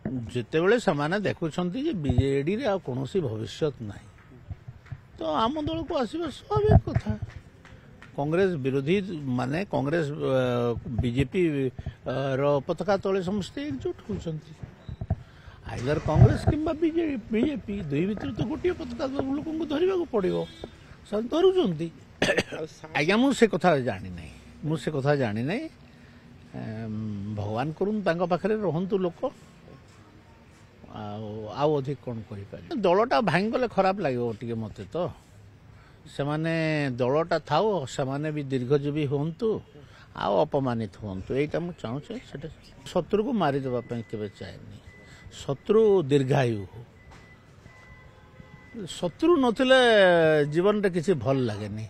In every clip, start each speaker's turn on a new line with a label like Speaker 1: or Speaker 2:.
Speaker 1: जितेबले से देखुं बीजेडी रे कौन भविष्य ना तो आम दल को आसवा स्वाभाविक कथा कांग्रेस विरोधी माने कांग्रेस बीजेपी पताका तले समस्ते एकजुट होती आइदर कांग्रेस किंबा बीजेपी दुई भर तो गोटे पताका लोक धरवा को पड़ो धरुंच आज्ञा मुझे कथा जानी ना मुझे कथा जानी ना भगवान करूँ पाखे रहतु लोक अधिक कौन कर दलटा भांगले खराब लगे टे मत तो से दलटा थाओ से भी दीर्घजीवी हूँ अपमानित हूँ यहीटा मुझे चाहूँ शत्रु को मारिदेवाई के चाहेनी शत्रु दीर्घायु हो शत्रु नथिले जीवन रे किसी भल लगे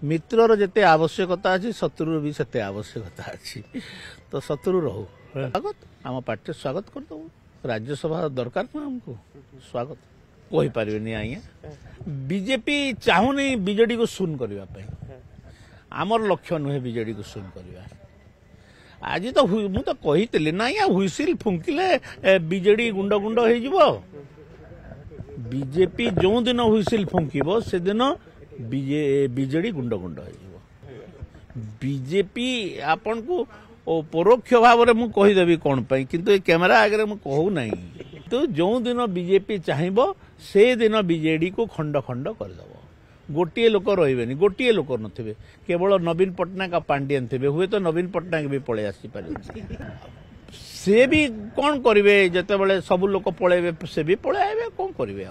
Speaker 1: मित्रर जिते आवश्यकता अच्छी शत्रु भी सेते आवश्यकता अच्छी तो शत्रु रहू स्वागत आम पार्टी स्वागत करदे राज्यसभा दरकार ना हमको स्वागत कही पारे आज्ञा बीजेपी चाहूनी बीजेडी को शून करने आमर लक्ष्य नुहे बीजेडी को शून करवा आज तो मुझे तो कही ना आज्ञा हुइसिल फुंकिले बीजेडी गुंड गुंड हो बीजेपी जो दिन हुइसिल फुंकिब से दिन बीजेडी गुंड गुंड हो बीजेपी आपण को परोक्ष भाव में मुझे कहीदेवी कौन पाई किंतु कैमेरा आगे मुझे कहू ना तो जो दिन बीजेपी चाहिए से दिन बीजेडी को खंड खंड करदेव गोटे लोक रे गोटे लोक नथिबे केवल नवीन पट्टनायक पांडियन थे हुए तो नवीन पट्टनायक भी पलि आसीपारे से भी कौन करेंगे जिते बड़े सब लोक पलैबे से भी पलैबे कौन करेंगे।